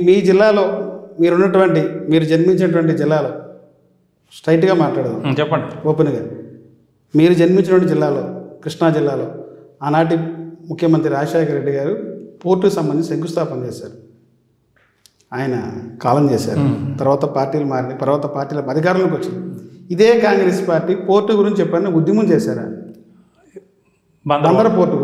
మీ జిల్లాలో మీరు జన్మించినటువంటి జిల్లాలో స్ట్రైట్గా మాట్లాడదాం, చెప్పండి ఓపెన్గా. మీరు జన్మించినటువంటి జిల్లాలో, కృష్ణా జిల్లాలో ఆనాటి ముఖ్యమంత్రి రాజశేఖర రెడ్డి గారు పోర్టుకు సంబంధించి శంకుస్థాపన చేశారు. ఆయన కాలం చేశారు. తర్వాత పార్టీలు మారినాయి, తర్వాత పార్టీల అధికారంలోకి వచ్చింది. ఇదే కాంగ్రెస్ పార్టీ పోర్టు గురించి చెప్పని ఉద్యమం చేశారా? బందర్ పోర్టు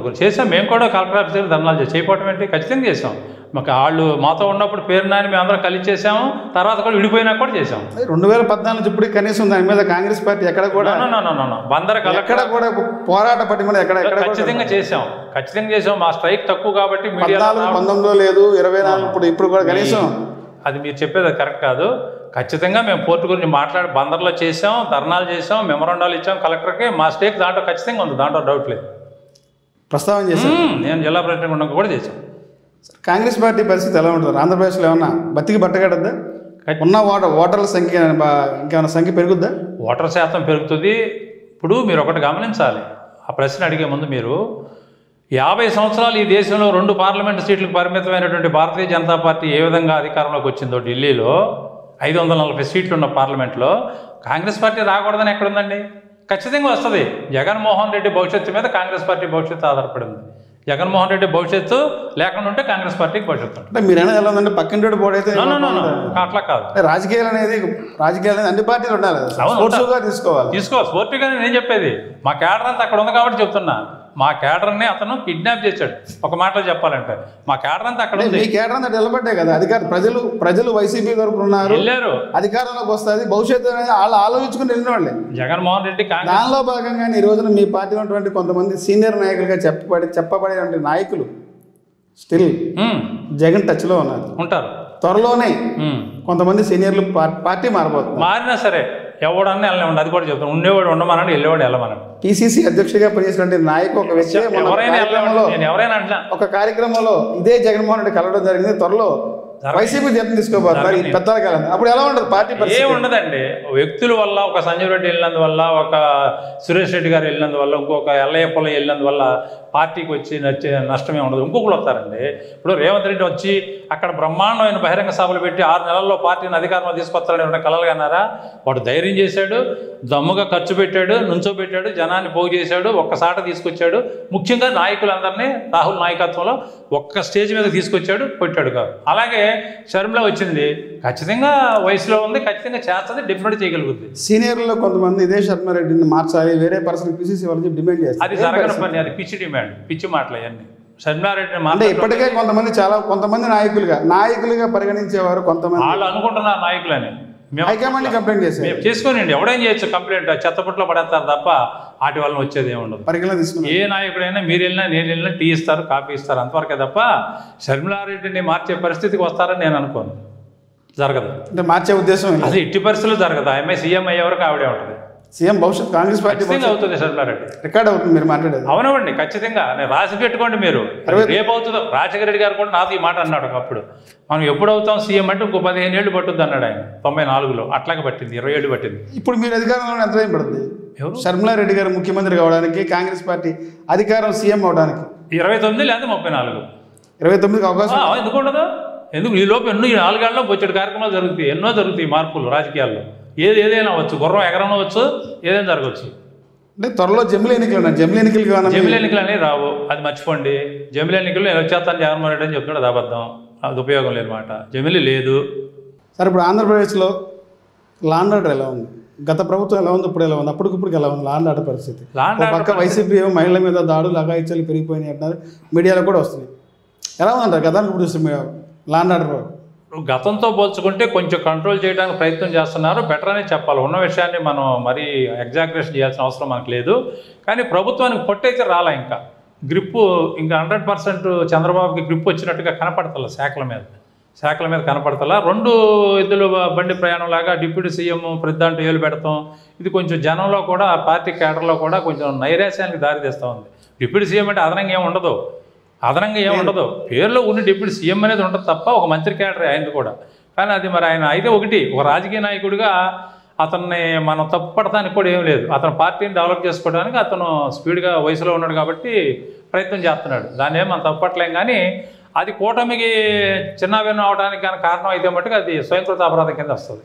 గురించి చేసాం. మేము కూడా కలెక్టర్ ఆఫీస్ దగ్గర ధర్నాలు చేయకపోవటం ఏంటి? ఖచ్చితంగా చేసాం. మాకు వాళ్ళు మాతో ఉన్నప్పుడు పేరు నాని మేము అందరం కలిసి చేసాము. తర్వాత కూడా విడిపోయినా కూడా చేసాం. 2014 ఇప్పుడు కనీసం దాని మీద కాంగ్రెస్ పార్టీ ఎక్కడ కూడా బందర్ ఎక్కడ కూడా పోరాట పట్టిన ఎక్కడ ఖచ్చితంగా చేసాం. మా స్ట్రైక్ తక్కువ కాబట్టి 19 లేదు 24 ఇప్పుడు కూడా కనీసం అది మీరు చెప్పేది కరెక్ట్ కాదు. ఖచ్చితంగా మేము పోర్టు గురించి బందర్లో చేసాం, ధర్నాలు చేసాం, మెమరాండాలు ఇచ్చాం కలెక్టర్కి. మా స్టేక్ దాంట్లో ఖచ్చితంగా ఉంది, దాంట్లో డౌట్ లేదు. ప్రస్తావన చేశాం. నేను జిల్లా ప్రెసిడెంట్ ఉండగా కూడా చేసాం. కాంగ్రెస్ పార్టీ పరిస్థితి ఎలా ఉంటుంది? ఆంధ్రప్రదేశ్లో ఏమన్నా బతికి బట్టగడద్దా? ఉన్న ఓటర్ల సంఖ్య ఇంకేమైనా సంఖ్య పెరుగుద్దా? ఓటర్ శాతం పెరుగుతుంది. ఇప్పుడు మీరు ఒకటి గమనించాలి, ఆ ప్రశ్న అడిగే ముందు మీరు 50 సంవత్సరాలు ఈ దేశంలో 2 పార్లమెంటు సీట్లకు పరిమితమైనటువంటి భారతీయ జనతా పార్టీ ఏ విధంగా అధికారంలోకి వచ్చిందో, ఢిల్లీలో 540 సీట్లు ఉన్న పార్లమెంట్లో కాంగ్రెస్ పార్టీ రాకూడదని ఎక్కడుందండి? ఖచ్చితంగా వస్తుంది. జగన్మోహన్ రెడ్డి భవిష్యత్తు మీద కాంగ్రెస్ పార్టీ భవిష్యత్తు ఆధారపడి ఉంది. జగన్మోహన్ రెడ్డి భవిష్యత్తు లేకుండా ఉంటే కాంగ్రెస్ పార్టీకి భవిష్యత్తు ఉంటుంది. అంటే మీరైనా ఎలా ఉందంటే పక్కింటి పోడైతే అట్లా కాదు. రాజకీయాలు అనేది అన్ని పార్టీలు ఉండాలి, తీసుకోవాలి. స్పోర్టివ్గానే నేను చెప్పేది. మా క్యాడర్ అంతా అక్కడ ఉంది కాబట్టి చెప్తున్నా. మా క్యాడర్ని అతను కిడ్నాప్ చేశాడు. ఒక మాటలో చెప్పాలంటే మా క్యాడర్ అంతా అక్కడ ఉంది. మీ క్యాడర్ అంతా నిలబడ్డాయి కదా ప్రజలు వైసీపీ తరపున ఉన్నారు, వెళ్ళారు, అధికారంలోకి వస్తుంది, భవిష్యత్తు అనేది వాళ్ళు ఆలోచించుకుని వెళ్ళిన వాళ్ళే. జగన్మోహన్ రెడ్డి దానిలో భాగంగానే ఈ రోజున మీ పార్టీ ఉన్నటువంటి కొంతమంది సీనియర్ నాయకులుగా చెప్పబడే నాయకులు స్టిల్ జగన్ టచ్లో ఉంటారు. త్వరలోనే కొంతమంది సీనియర్లు పార్టీ మారినా సరే ఎవడన్నా వెళ్ళమండి, అది కూడా చెప్తాను. ఉండేవాడు ఉండమనండి, వెళ్ళేవాడు వెళ్ళమనండి. పిసిసి అధ్యక్షుడిగా పనిచేసినటువంటి నాయకు ఒక వ్యక్తి ఒక కార్యక్రమంలో ఇదే జగన్మోహన్ రెడ్డి కలవడం జరిగింది. త్వరలో వైసీపీ జీతం తీసుకోబోతున్నారు పెద్దల కాలం. అప్పుడు ఎలా ఉంటుంది పార్టీ? ఏముండదండి, వ్యక్తుల వల్ల ఒక సంజయ్ రెడ్డి వెళ్ళినందువల్ల, ఒక సురేష్ రెడ్డి గారు వెళ్ళినందువల్ల, ఇంకొక ఎల్లయ్యప్పలో వెళ్ళినందువల్ల పార్టీకి వచ్చి నష్టమే ఉండదు. ఇంకొకరు వస్తారండి. ఇప్పుడు రేవంత్ రెడ్డి వచ్చి అక్కడ బ్రహ్మాండమైన బహిరంగ సభలు పెట్టి 6 నెలల్లో పార్టీని అధికారంలో తీసుకొస్తారని ఉన్న కలలు కన్నారా? వాడు ధైర్యం చేశాడు, దమ్ముగా ఖర్చు పెట్టాడు, నుంచోబెట్టాడు, జనాన్ని పోగు చేశాడు, ఒక్కసాట తీసుకొచ్చాడు. ముఖ్యంగా నాయకులందరినీ రాహుల్ నాయకత్వంలో ఒక్క స్టేజ్ మీద తీసుకొచ్చాడు, కొట్టాడు కాదు. అలాగే షర్మిల వచ్చింది, ఖచ్చితంగా వయసులో ఉంది, ఖచ్చితంగా చేస్తుంది, డిఫరెంట్ చేయగలుగుతుంది. సీనియర్లో కొంతమంది ఇదే శర్మారెడ్డిని మార్చాలి, వేరే పర్సన్ పిసిసి వాళ్ళకి డిమాండ్ చేస్తారు. అది జరగని పని, అది పిచ్చి డిమాండ్, పిచ్చి మాటలు అవన్నీ. శర్మారెడ్డిని అంటే ఇప్పటికే కొంతమంది నాయకులుగా పరిగణించేవారు, కొంతమంది వాళ్ళు అనుకుంటున్నారు నాయకులని. హైకమాండ్ కంప్లైంట్ చేసుకోనండి, ఎవడేం చేయొచ్చు కంప్లైంట్, చెత్తపుట్లో పడేస్తారు తప్ప వాటి వల్ల వచ్చేది ఏముండదు. పరిగణన తీసుకుని ఏ నాయకుడైనా మీరు వెళ్ళినా నేను వెళ్ళినా టీ ఇస్తారు, కాఫీ ఇస్తారు, అంతవరకే తప్ప శర్మిలారెడ్డిని మార్చే పరిస్థితికి వస్తారని నేను అనుకోను. జరగదు, అంటే మార్చే ఉద్దేశం అది ఎట్టి పరిస్థితులు జరగదు. ఆమె సీఎం అయ్యే వరకు ఆవిడే ఉంటుంది. సీఎం భవిష్యత్ కాంగ్రెస్ పార్టీ అవుతుంది. శర్మిలారెడ్డి రికార్డ్ అవుతుంది మీరు మాట్లాడేది. అవునవండి, ఖచ్చితంగా. నేను రాసి పెట్టుకోండి మీరు, రేపు అవుతుందో. రాజశేఖర రెడ్డి గారు కూడా నాతో ఈ మాట అన్నాడు ఒకప్పుడు. మనం ఎప్పుడు అవుతాం సీఎం అంటే ఇంకో 15 ఏళ్ళు పట్టుద్ది అన్నాడు ఆయన. 94లో అట్లాగే పట్టింది, 20 ఏళ్ళు పట్టింది. ఇప్పుడు మీరు అధికారంలో ఎంత టైం పడుతుంది? శర్మిలారెడ్డి గారు ముఖ్యమంత్రి కావడానికి, కాంగ్రెస్ పార్టీ అధికారం సీఎం అవడానికి 29 లేదా 34. 29కి అవకాశం ఎందుకు ఉండదు? ఎందుకు ఈ లోపు ఎన్నో 4 ఏళ్ళలో బొచ్చడి కార్యక్రమాలు జరుగుతాయి, ఎన్నో జరుగుతాయి మార్పులు రాజకీయాల్లో. ఏదైనా అవ్వచ్చు, గుర్రం ఎగరనవచ్చు, ఏదైనా జరగవచ్చు. అంటే త్వరలో జమిలీ ఎన్నికలు అనేవి రావు, అది మర్చిపోండి. జమిలీ ఎన్నికలు నేను వచ్చేస్తాను జగన్మోహన్ రెడ్డి అని చెప్తున్నాడు, అది అబద్ధం, అది ఉపయోగం లేదు మాట. జమిలీ లేదు. సరే, ఇప్పుడు ఆంధ్రప్రదేశ్లో లాండ్ ఆర్డర్ ఎలా ఉంది? గత ప్రభుత్వం ఎలా ఉంది, ఇప్పుడు ఎలా ఉంది, అప్పటికిప్పుడు ఎలా ఉంది లాండ్ ఆర్డర్ పరిస్థితి? పక్క వైసీపీ ఏమో మహిళల మీద దాడులు అఘాయిత్యాలు పెరిగిపోయినాయి అంటున్నారు, మీడియాలో కూడా వస్తున్నాయి. ఎలా ఉందంటారు గతానికి ఇప్పుడు చూస్తే లాండ్ ఆర్డర్? గతంతో పోల్చుకుంటే కొంచెం కంట్రోల్ చేయడానికి ప్రయత్నం చేస్తున్నారు, బెటర్ అనే చెప్పాలి. ఉన్న విషయాన్ని మనం మరీ ఎగ్జాగ్రేషన్ చేయాల్సిన అవసరం మనకు లేదు. కానీ ప్రభుత్వానికి పొట్టయితే రాలా, ఇంకా గ్రిప్పు ఇంకా 100% చంద్రబాబుకి గ్రిప్ వచ్చినట్టుగా కనపడతల శాఖల మీద కనపడతలా. 2 ఎద్దుల బండి ప్రయాణం లాగా డిప్యూటీ సీఎం ప్రతిదాంట్లో ఏలు పెడతాం, ఇది కొంచెం జనంలో కూడా, పార్టీ కేడర్లో కూడా కొంచెం నైరాశ్యానికి దారితీస్తూ ఉంది. డిప్యూటీ సీఎం అంటే అదనంగా ఏమి ఉండదు, పేరులో ఉన్న డిప్యూటీ సీఎం అనేది ఉంటుంది తప్ప ఒక మంత్రి క్యాడర్ ఆయనది కూడా. కానీ అది మరి ఆయన అయితే ఒక రాజకీయ నాయకుడిగా అతన్ని మనం తప్పుపడటానికి కూడా ఏం లేదు. అతను పార్టీని డెవలప్ చేసుకోవడానికి అతను స్పీడ్గా వయసులో ఉన్నాడు కాబట్టి ప్రయత్నం చేస్తున్నాడు, దాన్ని ఏం మనం తప్పుపట్టలేం. కానీ అది కూటమికి చిన్న భిన్నం అవడానికి కానీ కారణం అయితే మట్టుకు అది స్వయంకృత అపరాధం కింద వస్తుంది.